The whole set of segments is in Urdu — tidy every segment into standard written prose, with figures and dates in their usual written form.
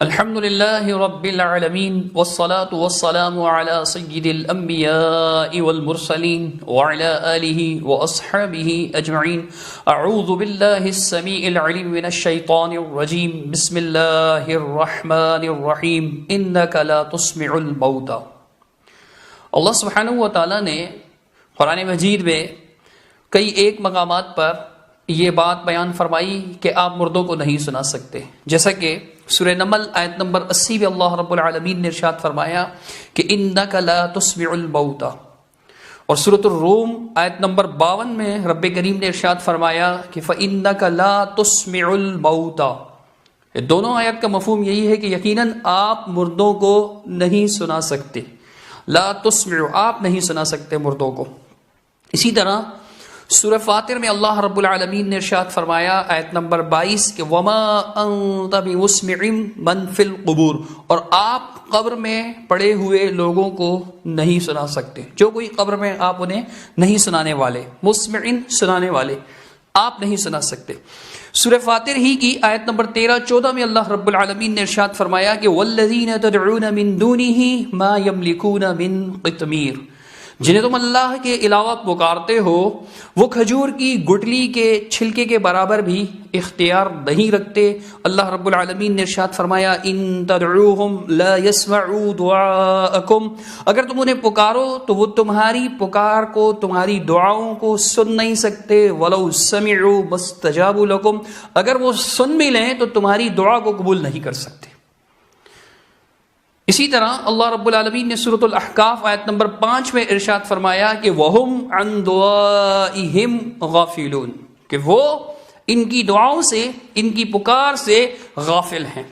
الحمد لله رب العالمين والصلاة والسلام على سيد الأنبياء والمرسلين وعلى آله وأصحابه أجمعين. أعوذ بالله السميع العليم من الشيطان الرجيم. بسم الله الرحمن الرحيم. إنك لا تسمع الموتى. اللہ سبحانہ و تعالیٰ نے قرآن مجید میں کئی ایک مقامات پر یہ بات بیان فرمائی کہ آپ مردوں کو نہیں سنا سکتے، جیسا کہ سورہ نمل آیت نمبر 80 میں اللہ رب العالمین نے ارشاد فرمایا کہ انک لا تسمع الموتى، اور سورۃ الروم آیت نمبر 52 میں رب کریم نے ارشاد فرمایا کہ فانک لا تسمع الموتى. یہ دونوں آیت کا مفہوم یہی ہے کہ یقیناً آپ مردوں کو نہیں سنا سکتے. لا تسمع، آپ نہیں سنا سکتے مردوں کو. اسی طرح سورہ فاطر میں اللہ رب العالمین نے ارشاد فرمایا آیت نمبر 22 کہ وما انت بمسمع من فی القبور، اور آپ قبر میں پڑے ہوئے لوگوں کو نہیں سنا سکتے. جو کوئی قبر میں، آپ انہیں نہیں سنانے والے. مسمعن، سنانے والے، آپ نہیں سنا سکتے. سورہ فاطر ہی کی آیت نمبر 13-14 میں اللہ رب العالمین نے ارشاد فرمایا کہ والذین تدعون من دونہ ما یملکون من قطمیر، جنہیں تم اللہ کے علاوہ پکارتے ہو وہ کھجور کی گٹلی کے چھلکے کے برابر بھی اختیار نہیں رکھتے. اللہ رب العالمین نے ارشاد فرمایا ان تدعوہم لا يسمعوا دعاءکم، اگر تم انہیں پکارو تو وہ تمہاری پکار کو، تمہاری دعاؤں کو سن نہیں سکتے. ولو سمعوا ما استجابوا لکم، اگر وہ سن بھی لیں تو تمہاری دعا کو قبول نہیں کر سکتے. اسی طرح اللہ رب العالمین نے سورۃ الاحقاف آیت نمبر 5 میں ارشاد فرمایا کہ وَهُمْ عَنْ دُعَائِهِمْ غَافِلُونَ، کہ وہ ان کی دعاؤں سے، ان کی پکار سے غافل ہیں.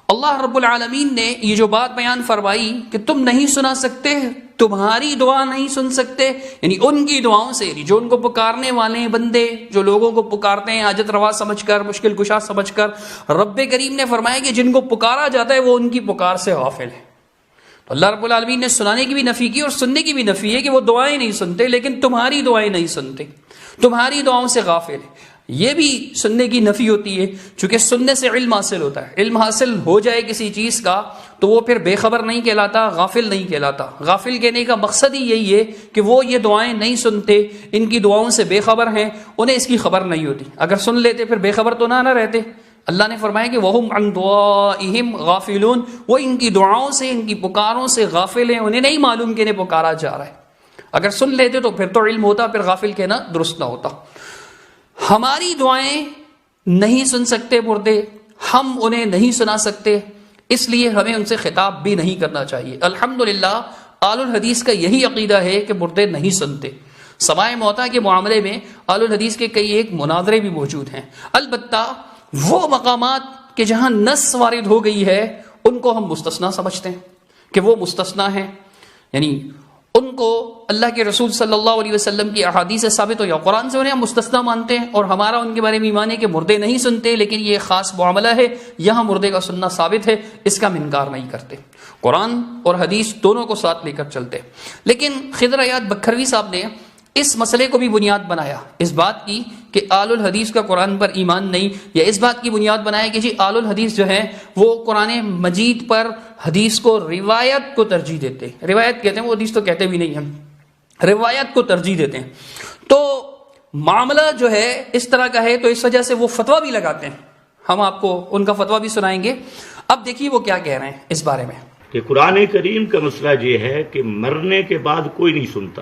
اللہ رب العالمین نے یہ جو بات بیان فرمائی کہ تم نہیں سنا سکتے، تمہاری دعا نہیں سن سکتے، یعنی ان کی دعاؤں سے، یعنی جو ان کو پکارنے والے بندے، جو لوگوں کو پکارتے ہیں حاجت روا سمجھ کر، مشکل کشا سمجھ کر، رب کریم نے فرمایا کہ جن کو پکارا جاتا ہے وہ ان کی پکار سے غافل ہے. تو اللہ رب العالمین نے سنانے کی بھی نفی کی اور سننے کی بھی نفی ہے کہ وہ دعائیں نہیں سنتے، لیکن تمہاری دعائیں نہیں سنتے، تمہاری دعاؤں سے غافل ہے. یہ بھی سننے کی نفی ہوتی ہے، چونکہ سننے سے علم حاصل ہوتا ہے. علم حاصل ہو جائے کسی چیز کا تو وہ پھر بے خبر نہیں کہلاتا، غافل نہیں کہلاتا. غافل کہنے کا مقصد ہی یہی ہے کہ وہ یہ دعائیں نہیں سنتے، ان کی دعاؤں سے بے خبر ہیں، انہیں اس کی خبر نہیں ہوتی. اگر سن لیتے پھر بے خبر تو نہ رہتے. اللہ نے فرمایا کہ وَهُمْ عَنْ دُعَائِهِمْ غَافِلُونَ، وہ ان کی دعاؤں سے، ان کی پکاروں سے غافل ہیں، انہیں نہیں معلوم کہ انہیں پکارا جا رہا ہے. اگر سن لیتے تو پھر تو علم ہوتا، پھر غافل کہنا درست نہ ہوتا. ہماری دعائیں نہیں سن سکتے مردے، ہم انہیں نہیں سنا سکتے، اس لیے ہمیں ان سے خطاب بھی نہیں کرنا چاہیے. الحمدللہ آل الحدیث کا یہی عقیدہ ہے کہ مردے نہیں سنتے. سماع موتیٰ کے معاملے میں آل الحدیث کے کئی ایک مناظرے بھی موجود ہیں. البتہ وہ مقامات کہ جہاں نص وارد ہو گئی ہے ان کو ہم مستثنا سمجھتے ہیں کہ وہ مستثنا ہیں، یعنی ان کو اللہ کے رسول صلی اللہ علیہ وسلم کی احادیث سے ثابت ہو یا قرآن سے انہیں ہم مستثنا مانتے ہیں، اور ہمارا ان کے بارے میں ایمان ہے کہ مردے نہیں سنتے، لیکن یہ خاص معاملہ ہے، یہاں مردے کا سننا ثابت ہے، اس کا ہم انکار نہیں کرتے. قرآن اور حدیث دونوں کو ساتھ لے کر چلتے. لیکن خضر حیات بکھروی صاحب نے اس مسئلے کو بھی بنیاد بنایا، اس بات کی کہ آل الحدیث کا قرآن پر ایمان نہیں، یا اس بات کی بنیاد بنایا کہ جی آل الحدیث جو ہے وہ قرآن مجید پر حدیث کو، روایت کو ترجیح دیتے ہیں. روایت کہتے ہیں، وہ حدیث تو کہتے بھی نہیں ہم، روایت کو ترجیح دیتے ہیں. تو معاملہ جو ہے اس طرح کا ہے، تو اس وجہ سے وہ فتویٰ بھی لگاتے ہیں. ہم آپ کو ان کا فتویٰ بھی سنائیں گے. اب دیکھیے وہ کیا کہہ رہے ہیں اس بارے میں کہ قرآن کریم کا مسئلہ یہ ہے کہ مرنے کے بعد کوئی نہیں سنتا،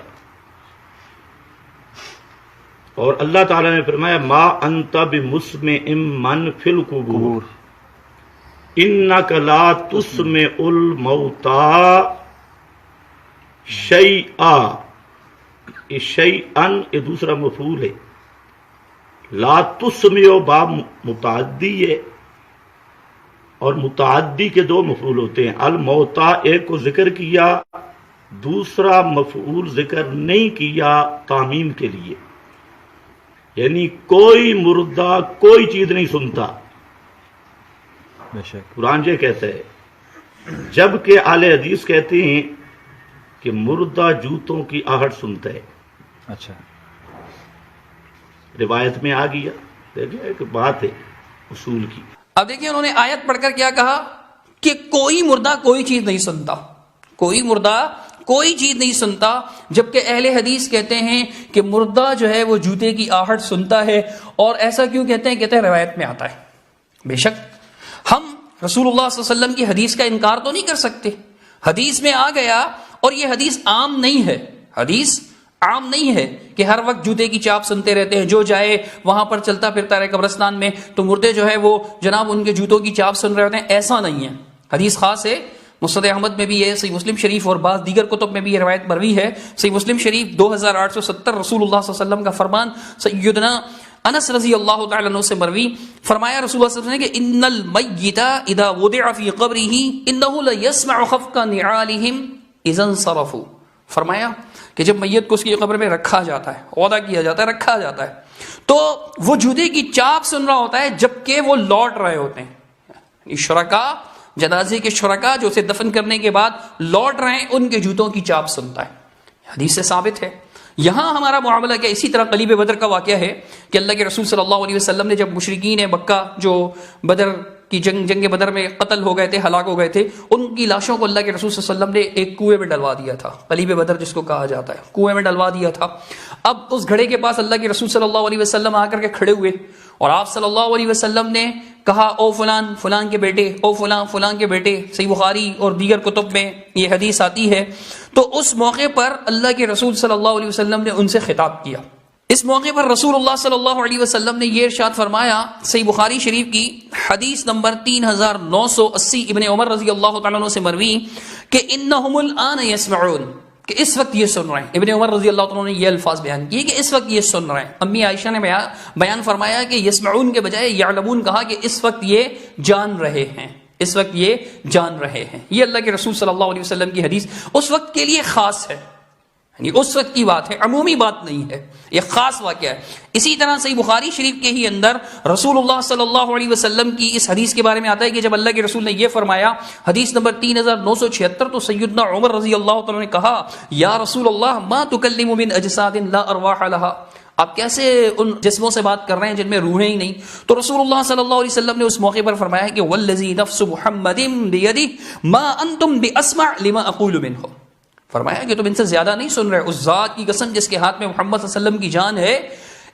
اور اللہ تعالیٰ نے فرمایا ما انت بمسمع من فی القبور انک لا تسمع الموتى شیئا. یہ شیئن یہ دوسرا مفعول ہے. لا تسمع باب متعدی ہے، اور متعدی کے دو مفعول ہوتے ہیں. الموتى ایک کو ذکر کیا، دوسرا مفعول ذکر نہیں کیا تعمیم کے لیے، یعنی کوئی مردہ کوئی چیز نہیں سنتا. قرآن یہ کہتا ہے، جبکہ اہل حدیث کہتے ہیں کہ مردہ جوتوں کی آہٹ سنتا ہے. اچھا، روایت میں آ گیا. دیکھیں ایک بات ہے اصول کی. اب دیکھیں انہوں نے آیت پڑھ کر کیا کہا کہ کوئی مردہ کوئی چیز نہیں سنتا، کوئی مردہ کوئی چیز نہیں سنتا، جبکہ اہل حدیث کہتے ہیں کہ مردہ جو ہے وہ جوتے کی آہٹ سنتا ہے. اور ایسا کیوں کہتے ہیں؟ کہتے ہیں روایت میں آتا ہے. بے شک ہم رسول اللہ صلی اللہ علیہ وسلم کی حدیث کا انکار تو نہیں کر سکتے، حدیث میں آ گیا، اور یہ حدیث عام نہیں ہے، حدیث عام نہیں ہے کہ ہر وقت جوتے کی چاپ سنتے رہتے ہیں، جو جائے وہاں پر چلتا پھرتا رہے قبرستان میں تو مردے جو ہے وہ جناب ان کے جوتوں کی چاپ سن رہے ہوتے ہیں. ایسا نہیں ہے، حدیث خاص ہے. مسند احمد میں بھی ہے، صحیح مسلم شریف اور بعض دیگر کتب میں بھی یہ روایت مروی ہے. صحیح مسلم شریف 2870 رسول اللہ صلی اللہ علیہ وسلم کا فرمان سیدنا انس رضی اللہ تعالی عنہ سے مروی، فرمایا رسول اللہ صلی اللہ علیہ وسلم نے کہ ان المیت اذا وضع فی قبرہ انہ لیسمع خفق نعالہم اذا انصرفوا. فرمایا کہ جب میت کو اس کی قبر میں رکھا جاتا ہے، وضع کیا جاتا ہے، رکھا جاتا ہے، تو وہ جوتے کی چاپ سن رہا ہوتا ہے جبکہ وہ لوٹ رہے ہوتے ہیں. شرکاء، جنازے کے شرکاء جو اسے دفن کرنے کے بعد لوٹ رہے ہیں، ان کے جوتوں کی چاپ سنتا ہے. حدیث سے ثابت ہے. یہاں ہمارا معاملہ کیا؟ اسی طرح قلیب بدر کا واقعہ ہے کہ اللہ کے رسول صلی اللہ علیہ وسلم نے جب مشرکین مکہ جو بدر کی جنگ بدر میں قتل ہو گئے تھے، ہلاک ہو گئے تھے، ان کی لاشوں کو اللہ کے رسول صلی اللہ علیہ وسلم نے ایک کنویں میں ڈلوا دیا تھا. قلیب بدر جس کو کہا جاتا ہے، کنویں میں ڈلوا دیا تھا. اب اس گھڑے کے پاس اللہ کے رسول صلی اللہ علیہ وسلم آ کر کے کھڑے ہوئے، اور آپ صلی اللہ علیہ وسلم نے کہا او فلان فلان کے بیٹے، او فلان فلان کے بیٹے. صحیح بخاری اور دیگر کتب میں یہ حدیث آتی ہے. تو اس موقع پر اللہ کے رسول صلی اللہ علیہ وسلم نے ان سے خطاب کیا. اس موقع پر رسول اللہ صلی اللہ علیہ وسلم نے یہ ارشاد فرمایا، صحیح بخاری شریف کی حدیث نمبر 3980 ابن عمر رضی اللہ تعالیٰ عنہ سے مروی کہ انہم الآن یسمعون، کہ اس وقت یہ سن رہے ہیں. ابن عمر رضی اللہ تعالیٰ نے یہ الفاظ بیان کیے کہ اس وقت یہ سن رہے ہیں. امی عائشہ نے بیان فرمایا کہ یسمعون کے بجائے یعلمون کہا کہ اس وقت یہ جان رہے ہیں، اس وقت یہ جان رہے ہیں. یہ اللہ کے رسول صلی اللہ علیہ وسلم کی حدیث اس وقت کے لیے خاص ہے، یعنی اس وقت کی بات ہے، عمومی بات نہیں ہے، یہ خاص واقعہ ہے. اسی طرح صحیح بخاری شریف کے ہی اندر رسول اللہ صلی اللہ علیہ وسلم کی اس حدیث کے بارے میں آتا ہے کہ جب اللہ کے رسول نے یہ فرمایا، حدیث نمبر 3976، تو سیدنا عمر رضی اللہ تعالیٰ نے کہا یا رسول اللہ ما تکلم من اجساد لا ارواح لها، آپ کیسے ان جسموں سے بات کر رہے ہیں جن میں روحیں ہی نہیں؟ تو رسول اللہ صلی اللہ علیہ وسلم نے اس موقع پر فرمایا کہ والذی نفس محمد بیدہ ما انتم باسمع لما اقول منہ. فرمایا کہ تم ان سے زیادہ نہیں سن رہے، اس ذات کی قسم جس کے ہاتھ میں محمد صلی اللہ علیہ وسلم کی جان ہے،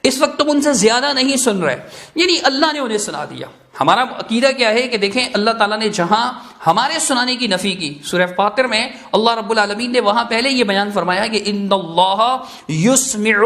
اس وقت تم ان سے زیادہ نہیں سن رہے. یعنی اللہ نے انہیں سنا دیا. ہمارا عقیدہ کیا ہے کہ دیکھیں اللہ تعالیٰ نے جہاں ہمارے سنانے کی نفی کی، سورہ فاطر میں اللہ رب العالمین نے وہاں پہلے یہ بیان فرمایا کہ ان اللہ یسمع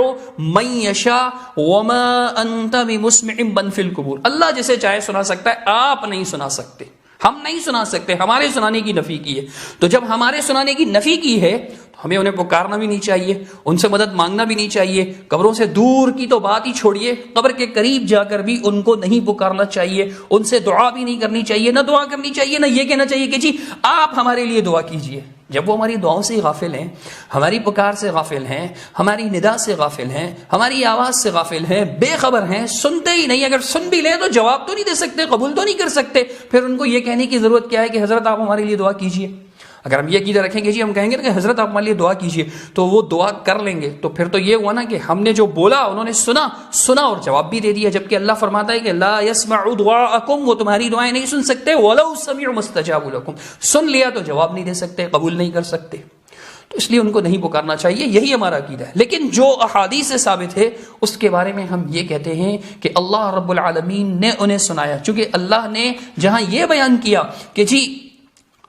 من یشاء وما انت بمسمع من فی القبور. اللہ جسے چاہے سنا سکتا ہے، آپ نہیں سنا سکتے، ہم نہیں سنا سکتے. ہمارے سنانے کی نفی کی ہے. تو جب ہمارے سنانے کی نفی کی ہے تو ہمیں انہیں پکارنا بھی نہیں چاہیے، ان سے مدد مانگنا بھی نہیں چاہیے. قبروں سے دور کی تو بات ہی چھوڑیے، قبر کے قریب جا کر بھی ان کو نہیں پکارنا چاہیے، ان سے دعا بھی نہیں کرنی چاہیے، نہ دعا کرنی چاہیے، نہ یہ کہنا چاہیے کہ جی آپ ہمارے لیے دعا کیجیے. جب وہ ہماری دعاؤں سے غافل ہیں، ہماری پکار سے غافل ہیں، ہماری ندا سے غافل ہیں، ہماری آواز سے غافل ہیں، بے خبر ہیں، سنتے ہی نہیں. اگر سن بھی لیں تو جواب تو نہیں دے سکتے، قبول تو نہیں کر سکتے، پھر ان کو یہ کہنے کی ضرورت کیا ہے کہ حضرت آپ ہمارے لیے دعا کیجیے. اگر ہم یہ عقیدہ رکھیں گے جی ہم کہیں گے کہ حضرت آپ ہمارے لیے دعا کیجیے، تو وہ دعا کر لیں گے. تو پھر تو یہ ہوا نا کہ ہم نے جو بولا انہوں نے سنا اور جواب بھی دے دیا. جبکہ اللہ فرماتا ہے کہ لا يسمع دعاءکم، وہ تمہاری دعائیں نہیں سن سکتے، ولو سمعوا ما استجابوا لكم، سن لیا تو جواب نہیں دے سکتے، قبول نہیں کر سکتے. تو اس لیے ان کو نہیں پکارنا چاہیے. یہی ہمارا عقیدہ ہے. لیکن جو احادیث سے ثابت ہے اس کے بارے میں ہم یہ کہتے ہیں کہ اللہ رب العالمین نے انہیں سنایا. چونکہ اللہ نے جہاں یہ بیان کیا کہ جی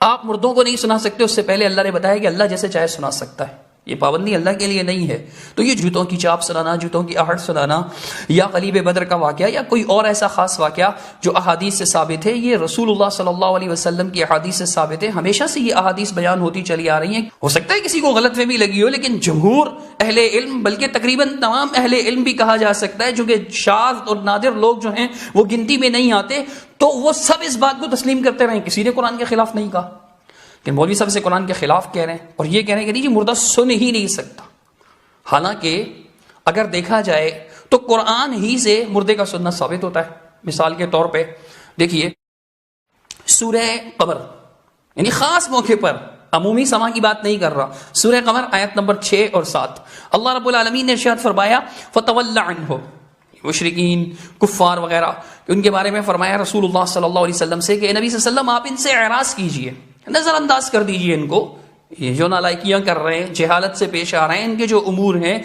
آپ مردوں کو نہیں سنا سکتے، اس سے پہلے اللہ نے بتایا کہ اللہ جیسے چاہے سنا سکتا ہے. یہ پابندی اللہ کے لیے نہیں ہے. تو یہ جوتوں کی چاپ سنانا، جوتوں کی آہٹ سنانا، یا قلیب بدر کا واقعہ یا کوئی اور ایسا خاص واقعہ جو احادیث سے ثابت ہے، یہ رسول اللہ صلی اللہ علیہ وسلم کی احادیث سے ثابت ہے. ہمیشہ سے یہ احادیث بیان ہوتی چلی آ رہی ہیں. ہو سکتا ہے کسی کو غلط فہمی لگی ہو، لیکن جمہور اہل علم، بلکہ تقریباً تمام اہل علم بھی کہا جا سکتا ہے، چونکہ شاذ اور نادر لوگ جو ہیں وہ گنتی میں نہیں آتے، تو وہ سب اس بات کو تسلیم کرتے رہے. کسی نے قرآن کے خلاف نہیں کہا کہ مولوی صاحب سے قرآن کے خلاف کہہ رہے ہیں اور یہ کہہ رہے ہیں کہ نہیں مردہ سن ہی نہیں سکتا. حالانکہ اگر دیکھا جائے تو قرآن ہی سے مردے کا سننا ثابت ہوتا ہے. مثال کے طور پہ دیکھیے سورہ قمر، یعنی خاص موقع پر، عمومی سما کی بات نہیں کر رہا، سورہ قمر آیت نمبر 6 اور 7 اللہ رب العالمین نے ارشاد فرمایا فَتَوَلَّ عَنْهُ، مشرکین کفار وغیرہ، ان کے بارے میں فرمایا رسول اللہ صلی اللہ علیہ وسلم سے کہ نبی صلی اللہ علیہ وسلم آپ ان سے اعراض کیجئے، نظر انداز کر دیجئے ان کو، یہ جو نالائکیاں کر رہے ہیں، جہالت سے پیش آ رہے ہیں، ان کے جو امور ہیں،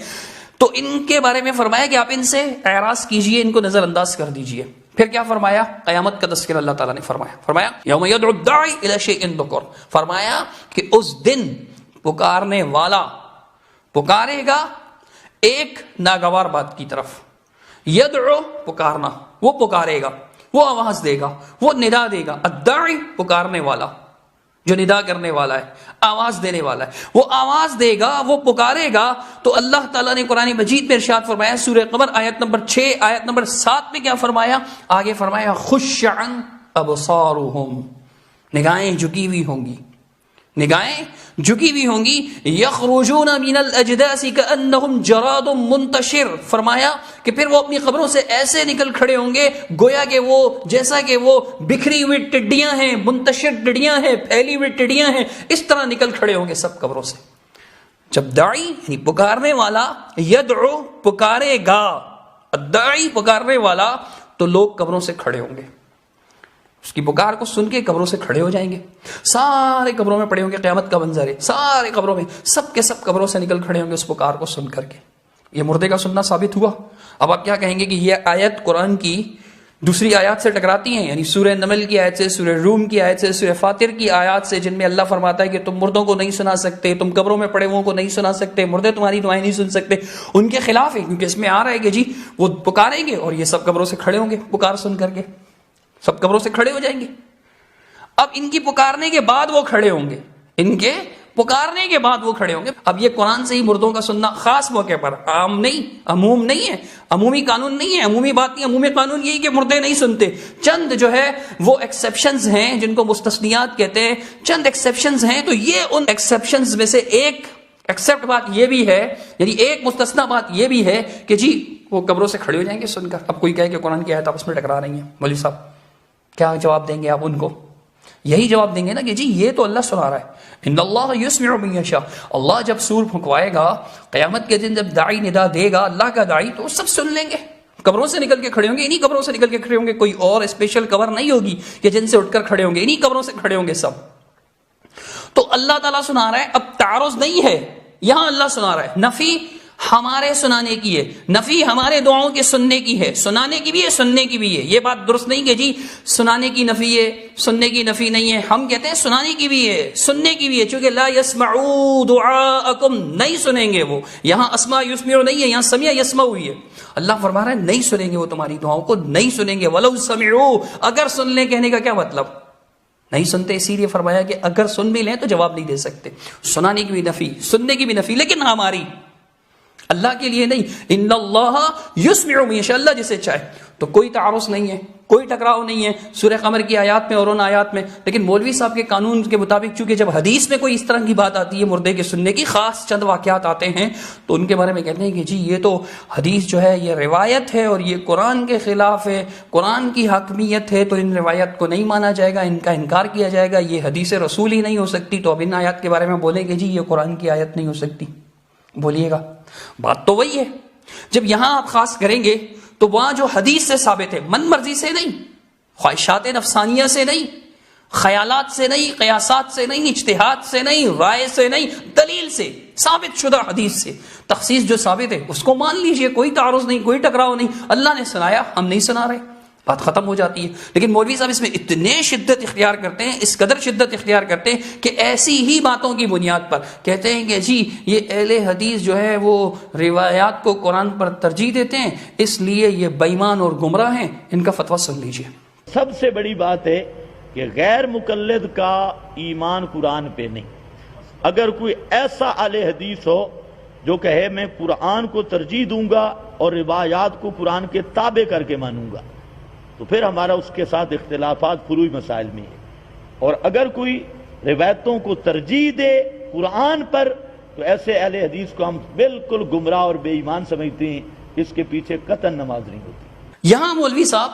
تو ان کے بارے میں فرمایا کہ آپ ان سے اعراض کیجئے، ان کو نظر انداز کر دیجئے۔ پھر کیا فرمایا؟ قیامت کا تذکرہ اللہ تعالیٰ نے فرمایا یوم یدعو الداعی الی شیء نکر، فرمایا کہ اس دن پکارنے والا پکارے گا ایک ناگوار بات کی طرف، یدعو پکارنا، وہ پکارے گا، وہ آواز دے گا، وہ ندا دے گا، الداعی پکارنے والا، جو ندا کرنے والا ہے، آواز دینے والا ہے، وہ آواز دے گا، وہ پکارے گا۔ تو اللہ تعالیٰ نے قرآن مجید میں ارشاد فرمایا سورہ قمر آیت نمبر 6 آیت نمبر 7 میں کیا فرمایا؟ آگے فرمایا خش عن ابصارہم، نگاہیں جھکی ہوئی ہوں گی، نگاہیں جھکی ہوئی ہوں گی، یخرجون من الاجداث کانہم جراد منتشر، فرمایا کہ پھر وہ اپنی قبروں سے ایسے نکل کھڑے ہوں گے گویا کہ وہ جیسا کہ وہ بکھری ہوئی ٹڈیاں ہیں، منتشر ٹڈیاں ہیں، پھیلی ہوئی ٹڈیاں ہیں، اس طرح نکل کھڑے ہوں گے سب قبروں سے۔ جب داعی یعنی پکارنے والا، یدعو پکارے گا، الداعی پکارنے والا، تو لوگ قبروں سے کھڑے ہوں گے، اس کی پکار کو سن کے قبروں سے کھڑے ہو جائیں گے، سارے قبروں میں پڑے ہوں گے، قیامت کا منظر ہے، سارے قبروں میں سب کے سب قبروں سے نکل کھڑے ہوں گے اس پکار کو سن کر کے۔ یہ مردے کا سننا ثابت ہوا۔ اب آپ کیا کہیں گے کہ یہ آیت قرآن کی دوسری آیات سے ٹکراتی ہیں، یعنی سورہ نمل کی آیت سے، سورہ روم کی آیت سے، سورہ فاتر کی آیات سے، جن میں اللہ فرماتا ہے کہ تم مردوں کو نہیں سنا سکتے، تم قبروں میں پڑے ہوئوں کو نہیں سنا سکتے، مردے تمہاری دعائیں نہیں سن سکتے، ان کے خلاف ہے، کیونکہ اس میں آ رہا ہے کہ جی وہ پکاریں گے اور یہ سب قبروں سے کھڑے ہوں گے، پکار سن کر کے سب قبروں سے کھڑے ہو جائیں گے۔ اب ان کی پکارنے کے بعد وہ کھڑے ہوں گے، ان کے پکارنے کے بعد وہ کھڑے ہوں گے۔ اب یہ قرآن سے ہی مردوں کا سننا خاص موقع پر، عام نہیں، عموم نہیں ہے، عمومی قانون نہیں ہے، عمومی بات نہیں، عمومی قانون یہی کہ مردے نہیں سنتے۔ چند جو ہے وہ ایکسیپشنز ہیں جن کو مستثنیات کہتے ہیں، چند ایکسیپشنز ہیں، تو یہ ان ایکسیپشنز میں سے ایک ایکسیپٹ بات یہ بھی ہے، یعنی ایک مستثنا بات یہ بھی ہے کہ جی وہ قبروں سے کھڑے ہو جائیں گے سن کر۔ اب کوئی کہے کہ قرآن کی آیت آپس میں ٹکرا رہی ہیں، مولوی صاحب کیا جواب دیں گے آپ ان کو؟ یہی جواب دیں گے نا کہ جی یہ تو اللہ سنا رہا ہے، ان اللہ یسمع من یشاء، اللہ جب سور پھنکوائے گا قیامت کے دن، جب داعی ندا دے گا اللہ کا داعی، تو سب سن لیں گے، قبروں سے نکل کے کھڑے ہوں گے، انہی قبروں سے نکل کے کھڑے ہوں گے، کوئی اور اسپیشل قبر نہیں ہوگی کہ جن سے اٹھ کر کھڑے ہوں گے، انہی قبروں سے کھڑے ہوں گے سب۔ تو اللہ تعالیٰ سنا رہا ہے، اب تعارض نہیں ہے یہاں، اللہ سنا رہا ہے، نفی ہمارے سنانے کی ہے، نفی ہمارے دعاؤں کے سننے کی ہے، سنانے کی بھی ہے سننے کی بھی ہے۔ یہ بات درست نہیں کہ جی سنانے کی نفی ہے سننے کی نفی نہیں ہے، ہم کہتے ہیں سنانے کی بھی ہے سننے کی بھی ہے، چونکہ لا يسمعوا دعاءکم، نہیں سنیں گے وہ، یہاں اسمع یسمع نہیں ہے، یہاں سمع یسمع ہوئی ہے۔ اللہ فرما رہا ہے نہیں سنیں گے وہ تمہاری دعاؤں کو، نہیں سنیں گے، ولو سمعوا، اگر سن لیں، کہنے کا کیا مطلب؟ نہیں سنتے، اسی لیے فرمایا کہ اگر سن بھی لیں تو جواب نہیں دے سکتے۔ سنانے کی بھی نفی، سننے کی بھی نفی، لیکن ہماری، اللہ کے لیے نہیں۔ ان اللہ یسمع من یشاء، اللہ جسے چاہے، تو کوئی تعارض نہیں ہے، کوئی ٹکراؤ نہیں ہے سورہ قمر کی آیات میں اور ان آیات میں۔ لیکن مولوی صاحب کے قانون کے مطابق چونکہ جب حدیث میں کوئی اس طرح کی بات آتی ہے مردے کے سننے کی، خاص چند واقعات آتے ہیں، تو ان کے بارے میں کہتے ہیں کہ جی یہ تو حدیث جو ہے یہ روایت ہے اور یہ قرآن کے خلاف ہے، قرآن کی حاکمیت ہے، تو ان روایت کو نہیں مانا جائے گا، ان کا انکار کیا جائے گا، یہ حدیث رسول ہی نہیں ہو سکتی، تو اب ان آیات کے بارے میں بولیں گے جی یہ قرآن کی آیت نہیں ہو سکتی۔ بولیے گا، بات تو وہی ہے۔ جب یہاں آپ خاص کریں گے تو وہاں جو حدیث سے ثابت ہے، من مرضی سے نہیں، خواہشات نفسانیہ سے نہیں، خیالات سے نہیں، قیاسات سے نہیں، اجتہاد سے نہیں، رائے سے نہیں، دلیل سے، ثابت شدہ حدیث سے تخصیص جو ثابت ہے اس کو مان لیجئے، کوئی تعارض نہیں، کوئی ٹکراؤ نہیں، اللہ نے سنایا، ہم نہیں سنا رہے، بات ختم ہو جاتی ہے۔ لیکن مولوی صاحب اس میں اتنے شدت اختیار کرتے ہیں، اس قدر شدت اختیار کرتے ہیں کہ ایسی ہی باتوں کی بنیاد پر کہتے ہیں کہ جی یہ اہل حدیث جو ہے وہ روایات کو قرآن پر ترجیح دیتے ہیں، اس لیے یہ بے ایمان اور گمراہ ہیں، ان کا فتویٰ سن لیجئے۔ سب سے بڑی بات ہے کہ غیر مقلد کا ایمان قرآن پہ نہیں۔ اگر کوئی ایسا اہل حدیث ہو جو کہے میں قرآن کو ترجیح دوں گا اور روایات کو قرآن کے تابع کر کے مانوں گا، تو پھر ہمارا اس کے ساتھ اختلافات فروعی مسائل میں ہے۔ اور اگر کوئی روایتوں کو ترجیح دے قرآن پر، تو ایسے اہل حدیث کو ہم بالکل گمراہ اور بے ایمان سمجھتے ہیں، اس کے پیچھے قطعاً نماز نہیں ہوتی۔ یہاں مولوی صاحب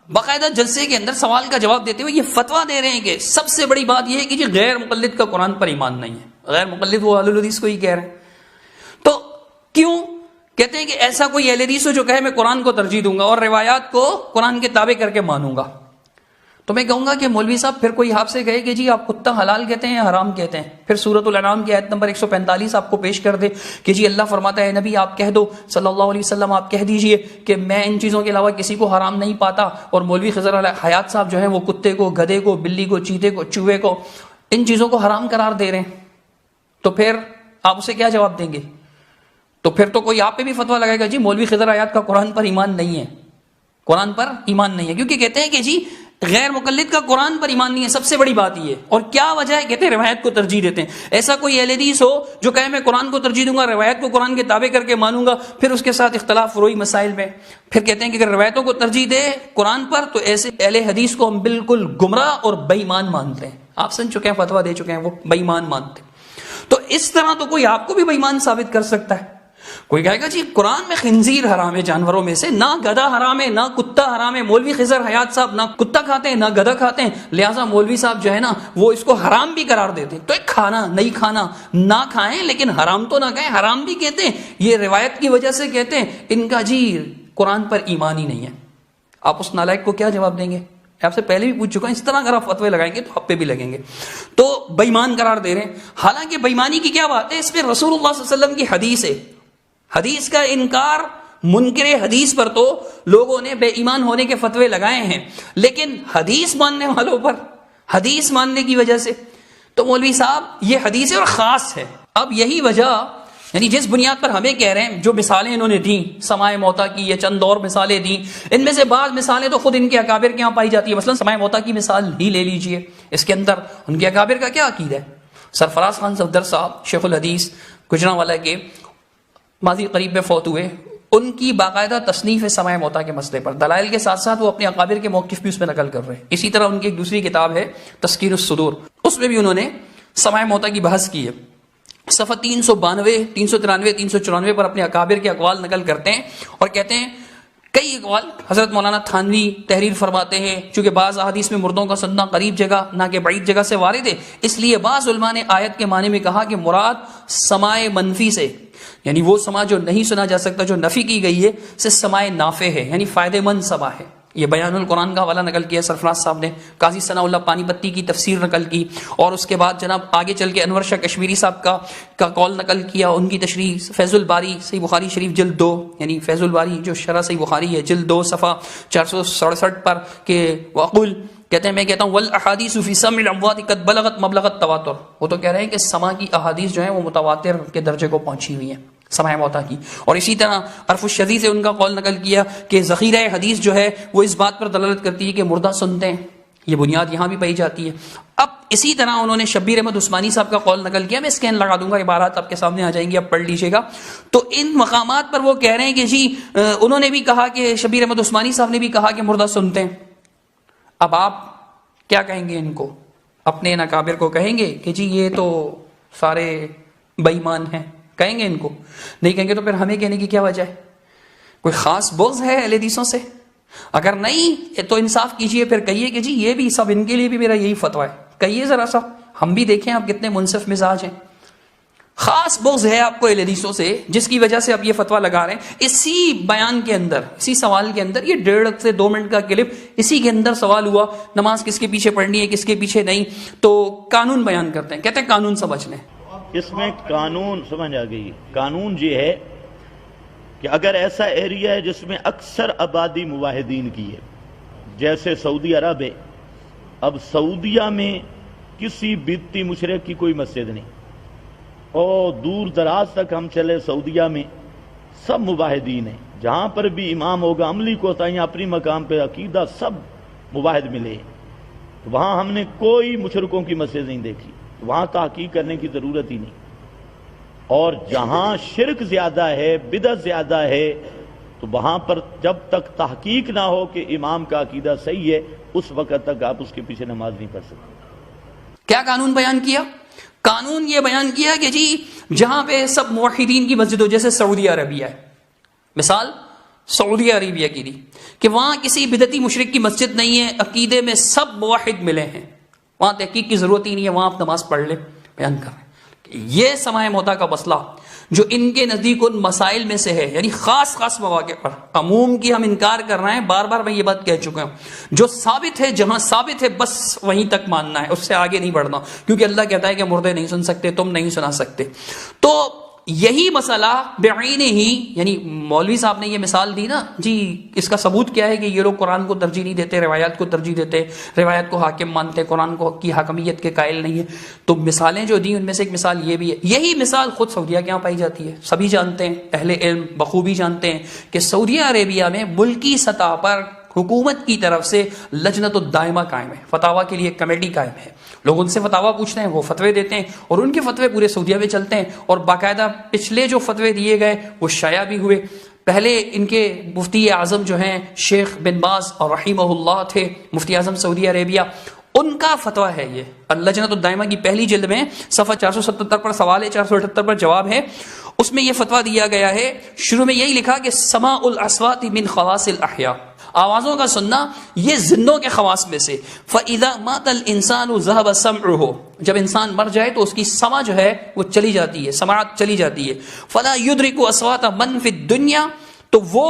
باقاعدہ جلسے کے اندر سوال کا جواب دیتے ہوئے یہ فتویٰ دے رہے ہیں کہ سب سے بڑی بات یہ ہے کہ جی غیر مقلد کا قرآن پر ایمان نہیں ہے، غیر مقلد وہ اہل الحدیث کو ہی کہہ رہے ہیں۔ تو کیوں کہتے ہیں کہ ایسا کوئی اہل حدیث ہو جو کہے میں قرآن کو ترجیح دوں گا اور روایات کو قرآن کے تابع کر کے مانوں گا، تو میں کہوں گا کہ مولوی صاحب پھر کوئی آپ سے کہے کہ جی آپ کتا حلال کہتے ہیں یا حرام کہتے ہیں، پھر سورۃ الانعام کی آیت نمبر 145 آپ کو پیش کر دے کہ جی اللہ فرماتا ہے نبی آپ کہہ دو صلی اللہ علیہ وسلم آپ کہہ دیجئے کہ میں ان چیزوں کے علاوہ کسی کو حرام نہیں پاتا، اور مولوی خضر حیات صاحب جو ہیں وہ کتے کو، گدھے کو، بلی کو، چیتے کو، چوہے کو، ان چیزوں کو حرام قرار دے رہے ہیں، تو پھر آپ اسے کیا جواب دیں گے؟ تو پھر تو کوئی آپ پہ بھی فتویٰ لگائے گا جی مولوی خضر حیات کا قرآن پر ایمان نہیں ہے، قرآن پر ایمان نہیں ہے، کیونکہ کہتے ہیں کہ جی غیر مقلد کا قرآن پر ایمان نہیں ہے، سب سے بڑی بات یہ ہے۔ اور کیا وجہ ہے؟ کہتے ہیں روایت کو ترجیح دیتے ہیں۔ ایسا کوئی اہل حدیث ہو جو کہے میں قرآن کو ترجیح دوں گا، روایت کو قرآن کے تابع کر کے مانوں گا، پھر اس کے ساتھ اختلاف فروعی مسائل میں، پھر کہتے ہیں کہ اگر روایتوں کو ترجیح دے قرآن پر تو ایسے اہل حدیث کو ہم بالکل گمراہ اور بے ایمان مانتے ہیں۔ آپ سن چکے ہیں، فتویٰ دے چکے ہیں، وہ بے ایمان مانتے ہیں۔ تو اس طرح تو کوئی آپ کو بھی بے ایمان ثابت کر سکتا ہے۔ کوئی کہے گا جی قرآن میں خنزیر حرام ہے جانوروں میں سے، نہ گدھا حرام ہے نہ کتا حرام ہے، مولوی خضر حیات صاحب نہ کتا کھاتے ہیں نہ گدھا کھاتے ہیں، لہٰذا مولوی صاحب جو ہے نا وہ اس کو حرام بھی قرار دیتے ہیں، تو ایک کھانا نہیں کھانا نہ کھائیں لیکن حرام تو نہ کہیں، حرام بھی کہتے ہیں، یہ روایت کی وجہ سے کہتے ہیں، ان کا جی قرآن پر ایمان ہی نہیں ہے۔ آپ اس نالائق کو کیا جواب دیں گے؟ آپ سے پہلے بھی پوچھ چکا ہوں، اس طرح اگر آپ فتوے لگائیں گے تو آپ پہ بھی لگیں گے، تو بے ایمان قرار دے رہے ہیں۔ حالانکہ بے ایمانی کی کیا بات ہے، اس میں رسول اللہ صلی اللہ علیہ وسلم کی حدیث ہے، حدیث کا انکار، منکر حدیث پر تو لوگوں نے بے ایمان ہونے کے فتوے لگائے ہیں، لیکن حدیث ماننے والوں پر، حدیث ماننے کی وجہ سے تو مولوی صاحب یہ حدیث ہے اور خاص ہے۔ اب یہی وجہ، یعنی جس بنیاد پر ہمیں کہہ رہے ہیں، جو مثالیں انہوں نے دیں سماع موتا کی، یہ چند اور مثالیں دیں، ان میں سے بعض مثالیں تو خود ان کے اکابر کے یہاں پائی جاتی ہے۔ مثلا سماع موتا کی مثال ہی لے لیجئے، اس کے اندر ان کے اکابر کا کیا عقیدہ ہے؟ سرفراز خان صفدر صاحب شیخ الحدیث گجرانوالہ کے ماضی قریب میں فوت ہوئے، ان کی باقاعدہ تصنیف ہے سماع موتا کے مسئلے پر، دلائل کے ساتھ ساتھ وہ اپنے اکابر کے موقف بھی اس میں نقل کر رہے ہیں۔ اسی طرح ان کی ایک دوسری کتاب ہے تذکیر الصدور، اس میں بھی انہوں نے سماع موتا کی بحث کی ہے۔ صفحہ 392، 393، 394 پر اپنے اکابر کے اقوال نقل کرتے ہیں اور کہتے ہیں کئی اقوال حضرت مولانا تھانوی تحریر فرماتے ہیں، چونکہ بعض احادیث میں مردوں کا سننا قریب جگہ نہ کہ بعید جگہ سے وارد ہے، اس لیے بعض علماء نے آیت کے معنی میں کہا کہ مراد سماع منفی سے، یعنی وہ سماع جو نہیں سنا جا سکتا، جو نفی کی گئی ہے، سے سماع نافع ہے، یعنی فائدہ مند سماع ہے۔ یہ بیان القرآن کا حوالہ نقل کیا سرفراز صاحب نے، قاضی ثناء اللہ پانی پتی کی تفسیر نقل کی، اور اس کے بعد جناب آگے چل کے انور شاہ کشمیری صاحب کا قول نقل کیا، ان کی تشریح فیض الباری صحیح بخاری شریف جلد 2، یعنی فیض الباری جو شرح صحیح بخاری ہے جلد 2 صفحہ 467 پر کہ وقل، کہتے ہیں میں کہتا ہوں والاحادیث فی سمع الاموات قد بلغت مبلغ التواتر، وہ تو کہہ رہے ہیں کہ سماع کی احادیث جو ہیں وہ متواتر کے درجے کو پہنچی ہوئی ہیں سماع موتا کی۔ اور اسی طرح عرف الشذی سے ان کا قول نقل کیا کہ ذخیرہ حدیث جو ہے وہ اس بات پر دلالت کرتی ہے کہ مردہ سنتے ہیں، یہ بنیاد یہاں بھی پائی جاتی ہے۔ اب اسی طرح انہوں نے شبیر احمد عثمانی صاحب کا قول نقل کیا، میں اسکین لگا دوں گا، عبارات آپ کے سامنے آ جائیں گی، آپ پڑھ لیجئے گا۔ تو ان مقامات پر وہ کہہ رہے ہیں کہ جی انہوں نے بھی کہا کہ شبیر احمد عثمانی صاحب نے بھی کہا کہ مردہ سنتے ہیں۔ اب آپ کیا کہیں گے ان کو؟ اپنے ان اکابر کو کہیں گے کہ جی یہ تو سارے بے ایمان ہیں، کہیں گے ان کو؟ نہیں کہیں گے تو پھر ہمیں کہنے کی کیا وجہ ہے؟ کوئی خاص بغض ہے اہل حدیثوں سے؟ اگر نہیں تو انصاف کیجئے، پھر کہیے کہ جی یہ بھی سب ان کے لیے بھی میرا یہی فتویٰ ہے، کہیے ذرا سا، ہم بھی دیکھیں آپ کتنے منصف مزاج ہیں۔ خاص بغض ہے آپ کو اہل حدیثوں سے جس کی وجہ سے آپ یہ فتویٰ لگا رہے ہیں۔ اسی بیان کے اندر، اسی سوال کے اندر، یہ 1.5 سے 2 منٹ کا کلپ، اسی کے اندر سوال ہوا نماز کس کے پیچھے پڑھنی ہے کس کے پیچھے نہیں، تو قانون بیان کرتے ہیں، کہتے ہیں قانون سمجھ لیں۔ اس میں قانون سمجھ آ گئی، قانون یہ ہے کہ اگر ایسا ایریا ہے جس میں اکثر آبادی موحدین کی ہے، جیسے سعودی عرب ہے، اب سعودیہ میں کسی بدعتی مشرک کی کوئی مسجد نہیں، اور دور دراز تک ہم چلے سعودیہ میں سب موحدین ہیں، جہاں پر بھی امام ہوگا عملی کوتاہیاں اپنی مقام پہ، عقیدہ سب موحد ملے، وہاں ہم نے کوئی مشرکوں کی مسجد نہیں دیکھی، وہاں تحقیق کرنے کی ضرورت ہی نہیں۔ اور جہاں شرک زیادہ ہے، بدعت زیادہ ہے، تو وہاں پر جب تک تحقیق نہ ہو کہ امام کا عقیدہ صحیح ہے، اس وقت تک آپ اس کے پیچھے نماز نہیں پڑھ سکتے۔ کیا قانون بیان کیا؟ قانون یہ بیان کیا کہ جی جہاں پہ سب موحدین کی مسجد ہو، جیسے سعودی عربیہ ہے، مثال سعودی عربیہ کی دی کہ وہاں کسی بدعتی مشرک کی مسجد نہیں ہے، عقیدے میں سب موحد ملے ہیں، وہاں تحقیق کی ضرورت ہی نہیں ہے، وہاں آپ نماز پڑھ لیں، بیان کر رہے ہیں۔ یہ سماع موتا کا مسئلہ جو ان کے نزدیک ان مسائل میں سے ہے، یعنی خاص خاص مواقع پر، عموم کی ہم انکار کر رہے ہیں، بار بار میں یہ بات کہہ چکا ہوں، جو ثابت ہے جہاں ثابت ہے بس وہیں تک ماننا ہے، اس سے آگے نہیں بڑھنا، کیونکہ اللہ کہتا ہے کہ مردے نہیں سن سکتے، تم نہیں سنا سکتے۔ تو یہی مسئلہ بعینہ ہی، یعنی مولوی صاحب نے یہ مثال دی نا جی، اس کا ثبوت کیا ہے کہ یہ لوگ قرآن کو ترجیح نہیں دیتے، روایات کو ترجیح دیتے، روایات کو حاکم مانتے، قرآن کو کی حاکمیت کے قائل نہیں ہے۔ تو مثالیں جو دی ان میں سے ایک مثال یہ بھی ہے، یہی مثال خود سعودیہ کے یہاں پائی جاتی ہے۔ سبھی جانتے ہیں، اہل علم بخوبی جانتے ہیں کہ سعودی عربیہ میں ملکی سطح پر حکومت کی طرف سے لجنت الدائمہ قائم ہے، فتاوی کے لیے کمیٹی قائم ہے، لوگ ان سے فتاوی پوچھتے ہیں، وہ فتوے دیتے ہیں، اور ان کے فتوے پورے سعودیہ میں چلتے ہیں، اور باقاعدہ پچھلے جو فتوے دیے گئے وہ شائع بھی ہوئے۔ پہلے ان کے مفتی اعظم جو ہیں شیخ بن باز اور رحمہ اللہ تھے، مفتی اعظم سعودی عربیہ، ان کا فتویٰ ہے یہ اللجنۃ الدائمہ کی پہلی جلد میں صفحہ 477 پر سوال ہے، 478 پر جواب ہے، اس میں یہ فتویٰ دیا گیا ہے۔ شروع میں یہی لکھا کہ سماع الاصوات من خواص الاحیاء، آوازوں کا سننا یہ زندوں کے خواص میں سے۔ فَإِذَا مَاتَ الْإِنسَانُ ذَهَبَ سَمْعُهُ، جب انسان مر جائے تو اس کی سمع جو ہے وہ چلی جاتی ہے، سماعت چلی جاتی ہے۔ فَلَا يُدْرِكُ أَصْوَاتَ مَنْ فِي الدُّنْيَا، تو وہ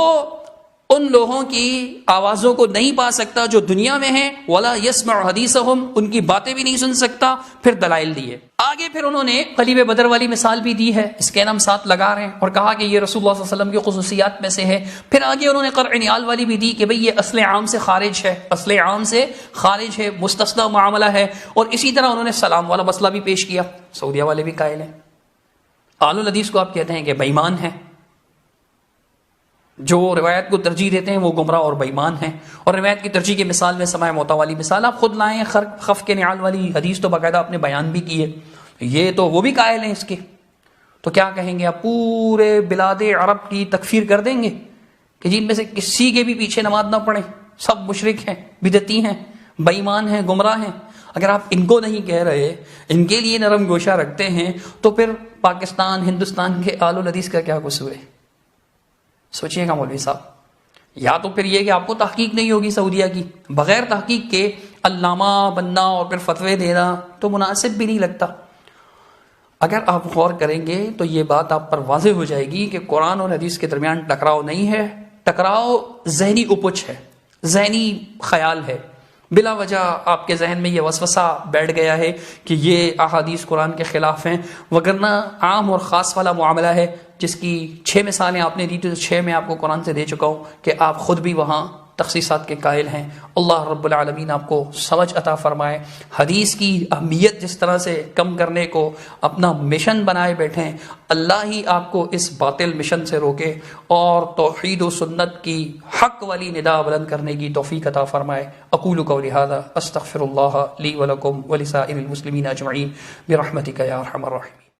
ان لوگوں کی آوازوں کو نہیں پا سکتا جو دنیا میں ہیں، وَلَا يَسْمَعُ حَدِيثَهُمْ، ان کی باتیں بھی نہیں سن سکتا۔ پھر دلائل دیے آگے، پھر انہوں نے قلیب بدر والی مثال بھی دی ہے، اس کے نام ساتھ لگا رہے ہیں، اور کہا کہ یہ رسول اللہ صلی اللہ علیہ وسلم کی خصوصیات میں سے ہے۔ پھر آگے انہوں نے قرع نعال والی بھی دی کہ بھئی یہ اصل عام سے خارج ہے، اصل عام سے خارج ہے، مستثنی معاملہ ہے، اور اسی طرح انہوں نے سلام والا مسئلہ بھی پیش کیا۔ سعودیہ والے بھی قائل ہیں، اہل الحدیث کو آپ کہتے ہیں کہ بے ایمان ہیں، جو روایت کو ترجیح دیتے ہیں وہ گمراہ اور بے ایمان ہیں، اور روایت کی ترجیح کی مثال میں سماع موتا والی مثال آپ خود لائیں، خف کے نعال والی حدیث تو باقاعدہ آپ نے بیان بھی کی ہے، یہ تو وہ بھی قائل ہیں اس کے۔ تو کیا کہیں گے آپ؟ پورے بلاد عرب کی تکفیر کر دیں گے کہ جن میں سے کسی کے بھی پیچھے نماز نہ پڑھیں، سب مشرک ہیں، بدعتی ہیں، بے ایمان ہیں، گمراہ ہیں۔ اگر آپ ان کو نہیں کہہ رہے، ان کے لیے نرم گوشہ رکھتے ہیں، تو پھر پاکستان ہندوستان کے اہل الحدیث کا کیا قصور ہے؟ سوچئے گا مولوی صاحب، یا تو پھر یہ کہ آپ کو تحقیق نہیں ہوگی سعودیہ کی، بغیر تحقیق کے علامہ بننا اور پھر فتوے دینا تو مناسب بھی نہیں لگتا۔ اگر آپ غور کریں گے تو یہ بات آپ پر واضح ہو جائے گی کہ قرآن اور حدیث کے درمیان ٹکراؤ نہیں ہے، ٹکراؤ ذہنی اپچ ہے، ذہنی خیال ہے، بلا وجہ آپ کے ذہن میں یہ وسوسہ بیٹھ گیا ہے کہ یہ احادیث قرآن کے خلاف ہیں، وگرنہ عام اور خاص والا معاملہ ہے، جس کی 6 مثالیں آپ نے دی تو 6 میں آپ کو قرآن سے دے چکا ہوں کہ آپ خود بھی وہاں تخصیصات کے قائل ہیں۔ اللہ رب العالمین آپ کو سمجھ عطا فرمائے، حدیث کی اہمیت جس طرح سے کم کرنے کو اپنا مشن بنائے بیٹھیں، اللہ ہی آپ کو اس باطل مشن سے روکے اور توحید و سنت کی حق والی ندا بلند کرنے کی توفیق عطا فرمائے۔ اقول قولی ھذا استغفر اللہ لی ولکم ولسائر المسلمین اجمعین برحمتک یا ارحم الراحمین۔